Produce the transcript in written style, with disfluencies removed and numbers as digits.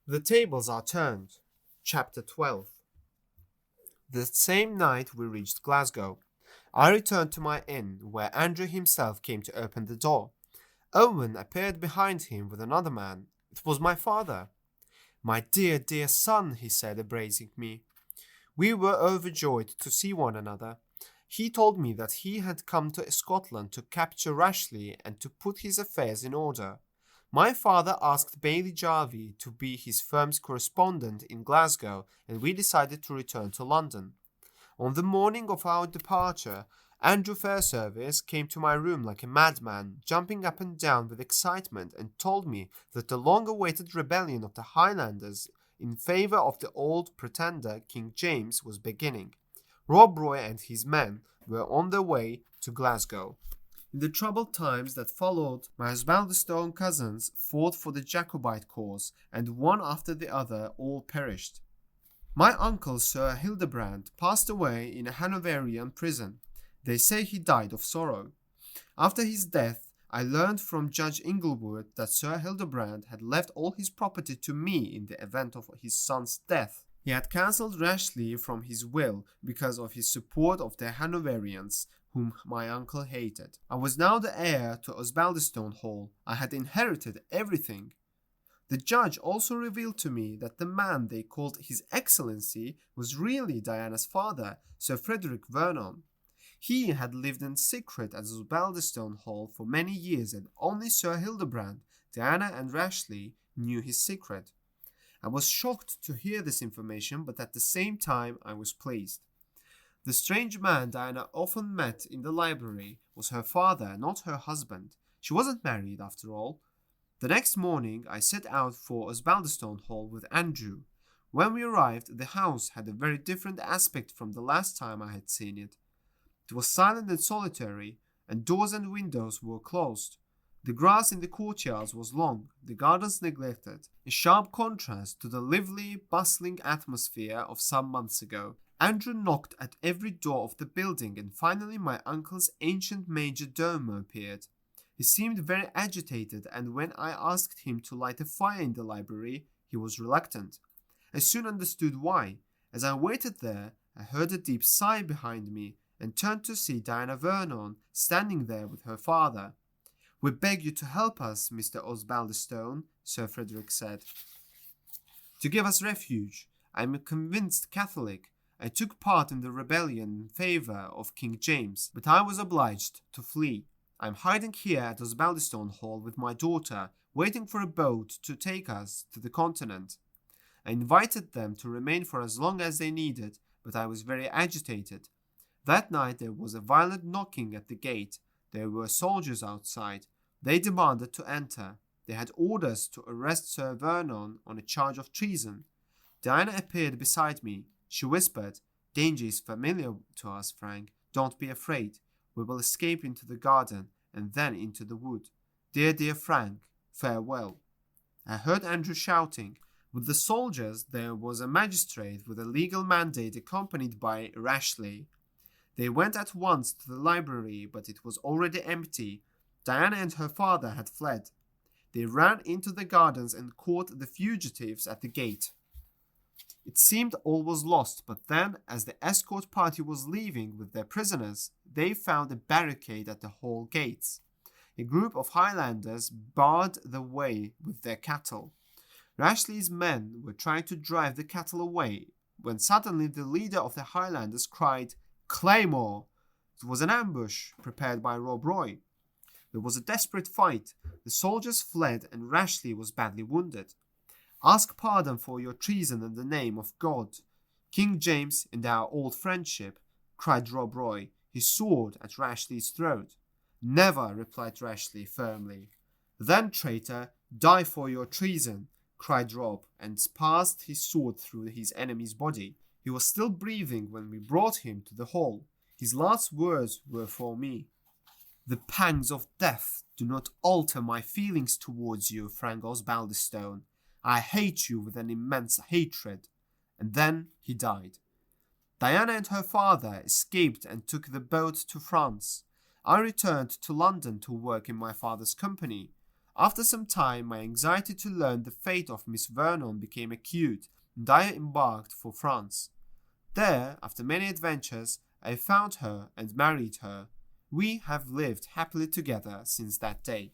The tables are turned. Chapter 12. The same night we reached Glasgow. I returned to my inn, where Andrew himself came to open the door. Owen appeared behind him with another man. It was my father. "My dear, dear son," he said, embracing me. We were overjoyed to see one another. He told me that he had come to Scotland to capture Rashleigh and to put his affairs in order. My father asked Baillie Jarvie to be his firm's correspondent in Glasgow, and we decided to return to London. On the morning of our departure, Andrew Fairservice came to my room like a madman, jumping up and down with excitement, and told me that the long-awaited rebellion of the Highlanders in favour of the old pretender King James was beginning. Rob Roy and his men were on their way to Glasgow. In the troubled times that followed, my Osbaldistone cousins fought for the Jacobite cause, and one after the other all perished. My uncle Sir Hildebrand passed away in a Hanoverian prison. They say he died of sorrow. After his death, I learned from Judge Inglewood that Sir Hildebrand had left all his property to me in the event of his son's death. He had cancelled Rashleigh from his will because of his support of the Hanoverians, whom my uncle hated. I was now the heir to Osbaldistone Hall. I had inherited everything. The judge also revealed to me that the man they called His Excellency was really Diana's father, Sir Frederick Vernon. He had lived in secret at Osbaldistone Hall for many years, and only Sir Hildebrand, Diana and Rashleigh knew his secret. I was shocked to hear this information, but at the same time I was pleased. The strange man Diana often met in the library was her father, not her husband. She wasn't married, after all. The next morning I set out for Osbaldistone Hall with Andrew. When we arrived, the house had a very different aspect from the last time I had seen it. It was silent and solitary, and doors and windows were closed. The grass in the courtyards was long, the gardens neglected, a sharp contrast to the lively, bustling atmosphere of some months ago. Andrew knocked at every door of the building, and finally my uncle's ancient major domo appeared. He seemed very agitated, and when I asked him to light a fire in the library, he was reluctant. I soon understood why. As I waited there, I heard a deep sigh behind me, and turned to see Diana Vernon standing there with her father. "We beg you to help us, Mr. Osbaldistone," Sir Frederick said, "to give us refuge. I am a convinced Catholic. I took part in the rebellion in favour of King James, but I was obliged to flee. I am hiding here at Osbaldistone Hall with my daughter, waiting for a boat to take us to the continent." I invited them to remain for as long as they needed, but I was very agitated. That night there was a violent knocking at the gate. There were soldiers outside. They demanded to enter. They had orders to arrest Sir Vernon on a charge of treason. Diana appeared beside me. She whispered, "Danger is familiar to us, Frank. Don't be afraid. We will escape into the garden, and then into the wood. Dear, dear Frank, farewell." I heard Andrew shouting. With the soldiers there was a magistrate with a legal mandate accompanied by Rashleigh. They went at once to the library, but it was already empty. Diana and her father had fled. They ran into the gardens and caught the fugitives at the gate. It seemed all was lost, but then, as the escort party was leaving with their prisoners, they found a barricade at the hall gates. A group of Highlanders barred the way with their cattle. Rashleigh's men were trying to drive the cattle away, when suddenly the leader of the Highlanders cried, "Claymore!" It was an ambush prepared by Rob Roy. There was a desperate fight. The soldiers fled, and Rashleigh was badly wounded. "Ask pardon for your treason in the name of God, King James, and our old friendship," cried Rob Roy, his sword at Rashleigh's throat. "Never," replied Rashleigh firmly. "Then, traitor, die for your treason," cried Rob, and passed his sword through his enemy's body. He was still breathing when we brought him to the hall. His last words were for me. "The pangs of death do not alter my feelings towards you, Frank Osbaldistone. I hate you with an immense hatred." And then he died. Diana and her father escaped and took the boat to France. I returned to London to work in my father's company. After some time, my anxiety to learn the fate of Miss Vernon became acute, and I embarked for France. There, after many adventures, I found her and married her. We have lived happily together since that day.